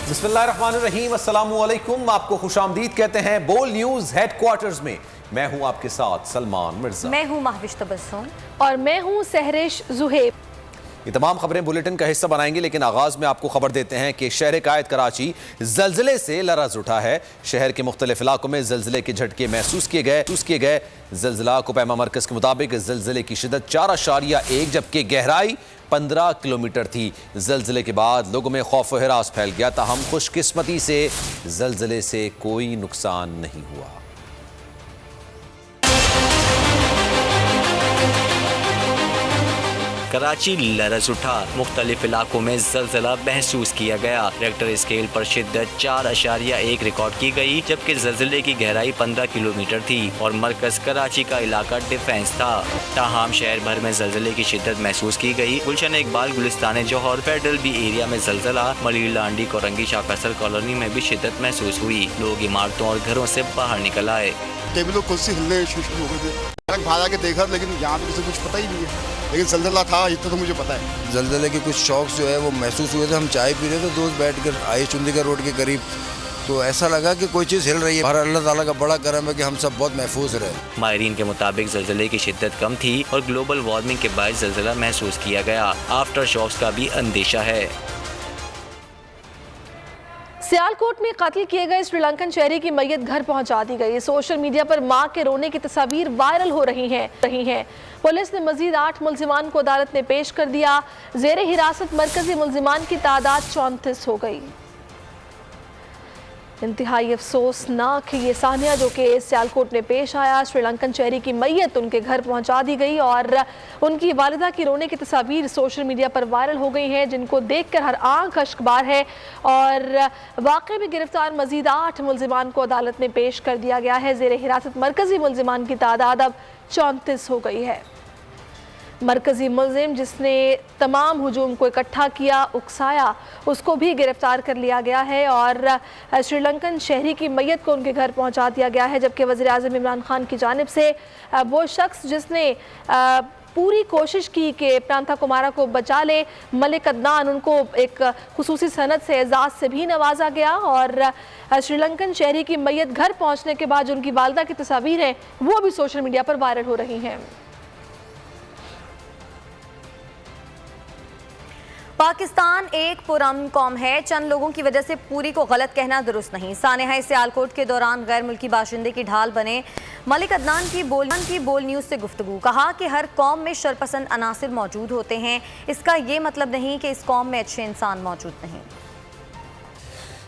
बिस्मिल्लाहिर्रहमानिर्रहीम, अस्सलामुअलैकुम। आपको खुशामदीद कहते हैं बोल न्यूज हेडक्वार्टर्स में। मैं हूं आपके साथ सलमान मिर्जा। मैं हूं महविश तबस्सुम और मैं हूं सहरिश जुहेब। ये तमाम खबरें बुलेटिन का हिस्सा बनाएंगे, लेकिन आगाज में आपको खबर देते हैं कि शहर कायद कराची जल्जले से लरज उठा है। शहर के मुख्तलिफ इलाकों में जल्जले के झटके महसूस किए गए। जल्जला कोपैमा मरकज के मुताबिक जल्जले की शिदत 4.1 जबकि गहराई 15 किलोमीटर थी। जल्जले के बाद लोगों में खौफ व हिरास फैल गया, ताहम खुशकिस्मती से जल्जले से कोई नुकसान नहीं हुआ। कराची लरज उठा, मुख्तलिफ इलाकों में जल्जला महसूस किया गया। रेक्टर स्केल पर शिद्दत 4.1 रिकॉर्ड की गई, जबकि जल्जले की गहराई 15 किलोमीटर थी और मरकज कराची का इलाका डिफेंस था। ताहम शहर भर में जल्जले की शिद्दत महसूस की गई। गुलशन इकबाल, गुलिस्तान जौहर, फेडरल बी एरिया में जल्जला, मलिर लांडी, कोरंगी, शाहकसर कॉलोनी में भी शिद्दत महसूस हुई। लोग इमारतों और घरों से बाहर निकल आए। टेबलों कुर्सी हिलने शुरू हो गए थे। बाहर आके देखा, लेकिन यहाँ पे किसी कुछ पता ही नहीं है, लेकिन जल्जला था इतना तो मुझे पता है। जल्जले के कुछ शॉक्स जो है वो महसूस हुए थे। हम चाय पी रहे थे, दोस्त बैठ कर आए चुंदीगढ़ रोड के करीब, तो ऐसा लगा कि कोई चीज़ हिल रही है। हर अल्लाह ताला का बड़ा करम है कि हम सब बहुत महफूज रहे। माहिरीन के मुताबिक जल्जले की शिद्दत कम थी और ग्लोबल वार्मिंग के बायस जल्जला महसूस किया गया। आफ्टर शॉक्स का भी अंदेशा है। सियालकोट में कत्ल किए गए श्रीलंकन शहरी की मैयत घर पहुंचा दी गई। सोशल मीडिया पर मां के रोने की तस्वीर वायरल हो रही हैं। पुलिस ने मजीद 8 मुल्जिमान को अदालत में पेश कर दिया। जेर हिरासत मरकजी मुल्जिमान की तादाद 34 हो गई। इंतहाई अफसोसनाक ये सानिया जो कि सियालकोट में पेश आया। श्रीलंकन शहरी की मैयत उनके घर पहुंचा दी गई और उनकी वालिदा की रोने की तस्वीर सोशल मीडिया पर वायरल हो गई हैं, जिनको देखकर हर आंख अश्कबार है। और वाक़े में गिरफ्तार मजीद 8 मुल्जिमान को अदालत में पेश कर दिया गया है। जेर हिरासत मरकजी मुल्जिमान की तादाद अब 34 हो गई है। मरकजी मुल्जिम जिसने तमाम हुजूम को इकट्ठा किया, उकसाया, उसको भी गिरफ्तार कर लिया गया है और श्रीलंकन शहरी की मैयत को उनके घर पहुंचा दिया गया है। जबकि वज़ीर आज़म इमरान खान की जानिब से वो शख्स जिसने पूरी कोशिश की कि प्रांता कुमारा को बचा ले, मलिक अदनान, उनको एक खुसूसी सनद से एजाज़ से भी नवाजा गया। और श्रीलंकन शहरी की मैयत घर पहुँचने के बाद जो उनकी वालदा की तस्वीर हैं वो भी सोशल मीडिया पर वायरल हो रही हैं। पाकिस्तान एक पुरअमन कौम है, चंद लोगों की वजह से पूरी को गलत कहना दुरुस्त नहीं। सानेहा सियालकोट के दौरान गैर मुल्की बाशिंदे की ढाल बने मलिक अदनान की बोल न्यूज़ से गुफ्तगू। कहा कि हर कौम में शरपसंद अनासिर मौजूद होते हैं, इसका ये मतलब नहीं कि इस कौम में अच्छे इंसान मौजूद नहीं।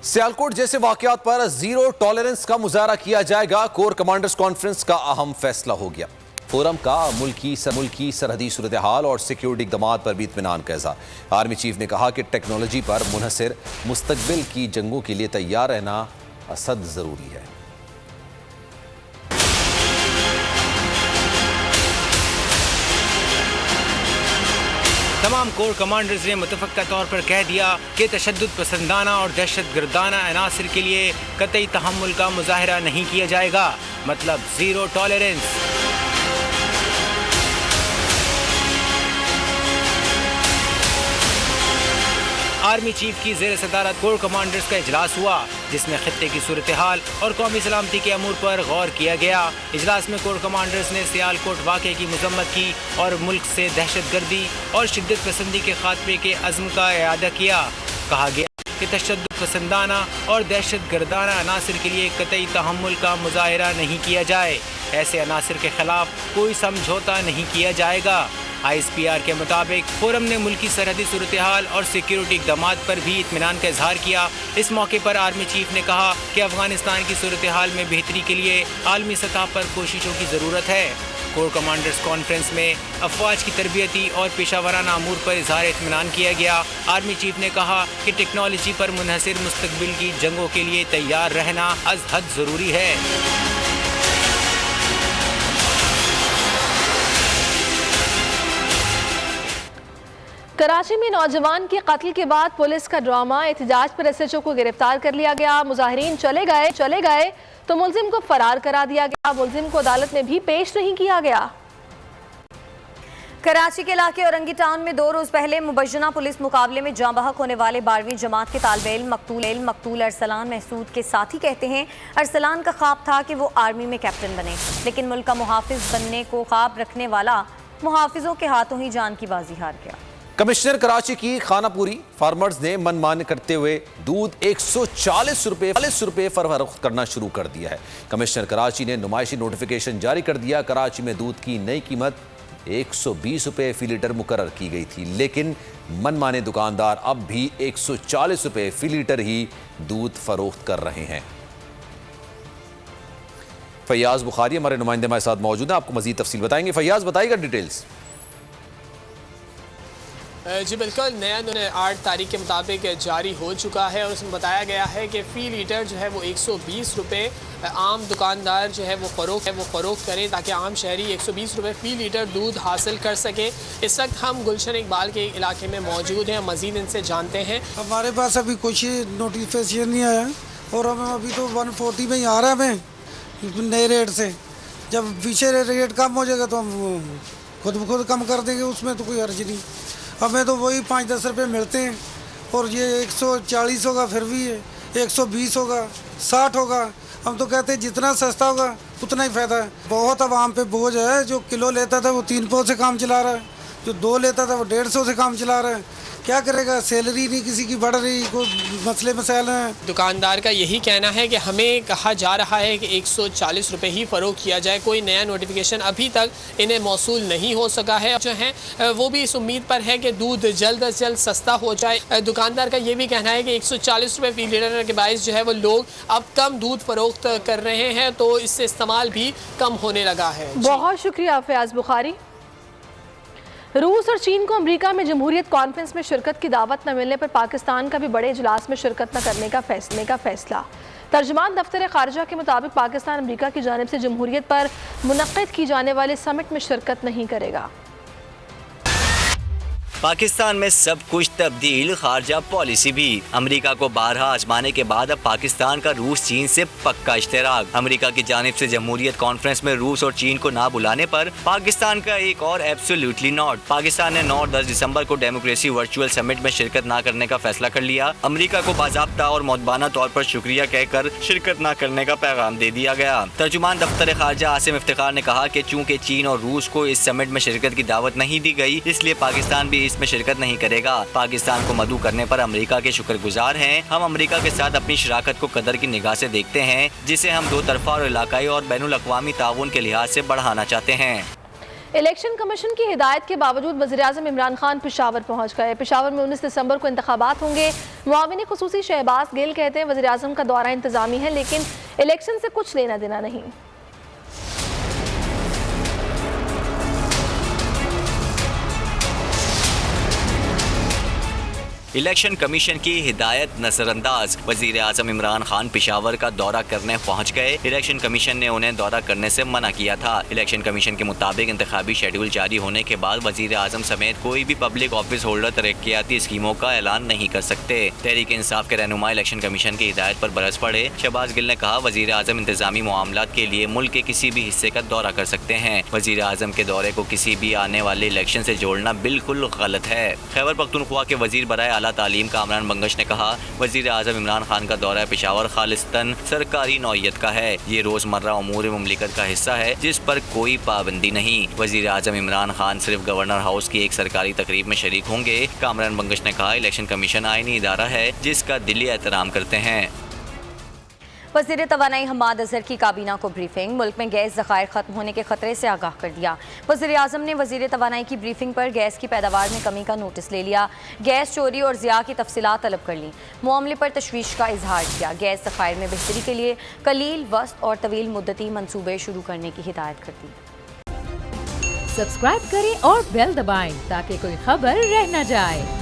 सियालकोट जैसे वाकयात पर जीरो टॉलरेंस का मुजाहरा किया जाएगा। कोर कमांडर्स कॉन्फ्रेंस का अहम फैसला हो गया। फोरम का मुल्की सरहदी सूरत हाल और सिक्योरिटी इक़दामात पर भी इत्मीनान का इज़हार। आर्मी चीफ ने कहा कि टेक्नोलॉजी पर मुनहसिर मुस्तकबिल की जंगों के लिए तैयार रहना असद ज़रूरी है। तमाम कोर कमांडर्स ने मुतफ़क्का तौर पर कह दिया कि तशद्दुद पसंदाना और दहशत गर्दाना अनासिर के लिए कतई तहम्मुल का मुजाहरा नहीं किया जाएगा। मतलब ज़ीरो टॉलरेंस। आर्मी चीफ की ज़ेर सदारत कोर कमांडर्स का इजलास हुआ, जिसमें खित्ते की सूरत हाल और कौमी सलामती के अमूर पर गौर किया गया। इजलास में कोर कमांडर्स ने सियालकोट वाक़े की मजम्मत की और मुल्क से दहशत गर्दी और शिद्दत पसंदी के खात्मे के अज़्म का इआदा किया। कहा गया कि तशद्दुद पसंदाना और दहशत गर्दाना अनासिर के लिए कतई तहम्मुल का मुजाहरा नहीं किया जाए। ऐसे अनासिर के खिलाफ कोई समझौता नहीं किया जाएगा। ISPR के मुताबिक फोरम ने मुल्की सरहदी सूरत हाल और सिक्योरिटी इक़दामात पर भी इत्मीनान का इजहार किया। इस मौके पर आर्मी चीफ ने कहा कि अफगानिस्तान की सूरत हाल में बेहतरी के लिए आलमी सतह पर कोशिशों की ज़रूरत है। कोर कमांडर्स कॉन्फ्रेंस में अफवाज की तरबियती और पेशावराना अमूर पर इजहार इत्मीनान किया गया। आर्मी चीफ ने कहा कि टेक्नोलॉजी पर मुनहसिर मुस्तकबिल की जंगों के लिए तैयार रहना अज़ हद ज़रूरी है। कराची में नौजवान के कत्ल के बाद पुलिस का ड्रामा। एहतजाज पर SHO को गिरफ्तार कर लिया गया। मुजाहिरीन चले गए तो मुलजिम को फरार करा दिया गया। मुलजिम को अदालत में भी पेश नहीं किया गया। कराची के इलाके औरंगी टाउन में 2 रोज पहले मुबैना पुलिस मुकाबले में जाँ बहक होने वाले 12वीं जमात के तालिब इल्म मकतूल अरसलान महसूद के साथी कहते हैं अरसलान का ख्वाब था कि वो आर्मी में कैप्टन बने, लेकिन मुल्क का मुहाफिज बनने को ख्वाब रखने वाला मुहाफिजों के हाथों ही जान की बाजी हार गया। कमिश्नर कराची की खानापुरी फार्मर्स ने मनमानी करते हुए दूध 140 रुपए फरोख्त करना शुरू कर दिया है। कमिश्नर कराची ने नुमाइशी नोटिफिकेशन जारी कर दिया। कराची में दूध की नई कीमत 120 रुपए फी लीटर मुकर्रर की गई थी, लेकिन मनमाने दुकानदार अब भी 140 रुपए फी लीटर ही दूध फरोख्त कर रहे हैं। फैयाज बुखारी हमारे नुमाइंदे हमारे साथ मौजूद हैं, आपको मजीद तफसील बताएंगे। फैयाज बताइएगा डिटेल्स। जी बिल्कुल, नया 8 तारीख के मुताबिक जारी हो चुका है और उसमें बताया गया है कि फ़ी लीटर जो है वो 120 रुपये आम दुकानदार जो है वो फ़रोख्त करें ताकि आम शहरी 120 रुपये फ़ी लीटर दूध हासिल कर सके। इस वक्त हम गुलशन इकबाल के इलाके में मौजूद हैं, मज़ीद इनसे जानते हैं। हमारे पास अभी कुछ नोटिफिकेशन नहीं आया और हमें अभी तो 140 में ही आ रहा है हमें नए रेट से। जब पीछे रेट कम हो जाएगा तो हम खुद कम कर देंगे, उसमें तो कोई अर्ज नहीं। हमें तो वही 5-10 रुपये मिलते हैं और ये 140 होगा, फिर भी है 120 होगा, 60 होगा। हम तो कहते हैं जितना सस्ता होगा उतना ही फ़ायदा है। बहुत आवाम पे बोझ है, जो किलो लेता था वो 3 पाव से काम चला रहा है, जो 2 लेता था वो 150 से काम चला रहा है। क्या करेगा, सैलरी नहीं किसी की बढ़ रही, कोई मसले मसाइल हैं। दुकानदार का यही कहना है कि हमें कहा जा रहा है कि 140 रुपये ही फ़रोख्त किया जाए। कोई नया नोटिफिकेशन अभी तक इन्हें मौसूल नहीं हो सका है। जो है वो भी इस उम्मीद पर है कि दूध जल्द अज जल्द सस्ता हो जाए। दुकानदार का ये भी कहना है कि 140 रुपये फी लीटर के बायस जो है वो लोग अब कम दूध फ़रोख्त कर रहे हैं, तो इससे इस्तेमाल भी कम होने लगा है। बहुत शुक्रिया फैयाज बुखारी। रूस और चीन को अमेरिका में जमहूरियत कॉन्फ्रेंस में शिरकत की दावत न मिलने पर पाकिस्तान का भी बड़े इजलास में शिरकत न करने का फैसला। तर्जुमान दफ्तर खारजा के मुताबिक पाकिस्तान अमेरिका की जानिब से जमहूरियत पर मुनक्किद की जाने वाले समिट में शिरकत नहीं करेगा। पाकिस्तान में सब कुछ तब्दील, खारजा पॉलिसी भी। अमेरिका को बारहा आजमाने के बाद अब पाकिस्तान का रूस चीन से पक्का इश्तराक। अमेरिका की जानिब से जमहूरियत कॉन्फ्रेंस में रूस और चीन को ना बुलाने पर पाकिस्तान का एक और एब्सोल्युटली नॉट। पाकिस्तान ने 9 और 10 दिसंबर को डेमोक्रेसी वर्चुअल समिट में शिरकत ना करने का फैसला कर लिया। अमेरिका को बाज़ाब्ता और मौदबाना तौर पर शुक्रिया कहकर शिरकत न करने का पैगाम दे दिया गया। तर्जुमान दफ्तर खारजा आसिम इफ्तिखार ने कहा कि चूँकि चीन और रूस को इस समिट में शिरकत की दावत नहीं दी गई, इसलिए पाकिस्तान भी इसमें शिरकत नहीं करेगा। पाकिस्तान को मदऊ करने पर अमेरिका के शुक्रगुजार हैं। हम अमेरिका के साथ अपनी शराकत को कदर की निगाह से देखते हैं, जिसे हम दो तरफा और इलाकाई और बैनुल अक़वामी ताउन के लिहाज से बढ़ाना चाहते हैं। इलेक्शन कमीशन की हिदायत के बावजूद वज़ीर-ए-आज़म इमरान खान पेशावर पहुंच गए। पेशावर में 19 दिसंबर को इंतखाबात होंगे। मुआविन खुसूसी शहबाज गिल कहते हैं वज़ीर-ए-आज़म का दौरा इंतजामी है, लेकिन इलेक्शन से कुछ लेना देना नहीं। इलेक्शन कमीशन की हिदायत नजरअंदाज। वजीर आजम इमरान खान पेशावर का दौरा करने पहुंच गए। इलेक्शन कमीशन ने उन्हें दौरा करने से मना किया था। इलेक्शन कमीशन के मुताबिक इंतखाबी शेड्यूल जारी होने के बाद वजीर आजम समेत कोई भी पब्लिक ऑफिस होल्डर तरक्याती स्कीमों का ऐलान नहीं कर सकते। तहरीक इंसाफ के रहनुमा इलेक्शन कमीशन की हिदायत पर बरस पड़े। शहबाज गिल ने कहा वजीर आजम इंतजामी मामलात के लिए मुल्क के किसी भी हिस्से का दौरा कर सकते हैं। वजीर आजम के दौरे को किसी भी आने वाले इलेक्शन से जोड़ना बिल्कुल गलत है। खैबर पख्तूनख्वा के वजीर बराए आला तालीम कामरान बंगश ने कहा वजीर आजम इमरान खान का दौरा पेशावर खालिस्तन सरकारी नौयत का है। ये रोजमर्रा उमूर मुमलिकत का हिस्सा है जिस पर कोई पाबंदी नहीं। वजीर आजम इमरान खान सिर्फ गवर्नर हाउस की एक सरकारी तकरीब में शरीक होंगे। कामरान बंगश ने कहा इलेक्शन कमीशन आईनी इदारा है जिसका दिली एहतराम करते हैं। वज़ीर तवानाई हम्माद अज़हर की काबीना को ब्रीफिंग। मुल्क में गैस ज़खायर ख़त्म होने के खतरे से आगाह कर दिया। वज़ीर आज़म ने वज़ीर तवानाई की ब्रीफिंग पर गैस की पैदावार में कमी का नोटिस ले लिया। गैस चोरी और ज़िया की तफसीलात तलब कर ली। मामले पर तशवीश का इजहार किया। गैस ज़खायर में बेहतरी के लिए कलील, वस्त और तवील मुद्दती मंसूबे शुरू करने की हिदायत कर दी। सब्सक्राइब करें और बेल दबाएं ताकि कोई खबर रह न जाए।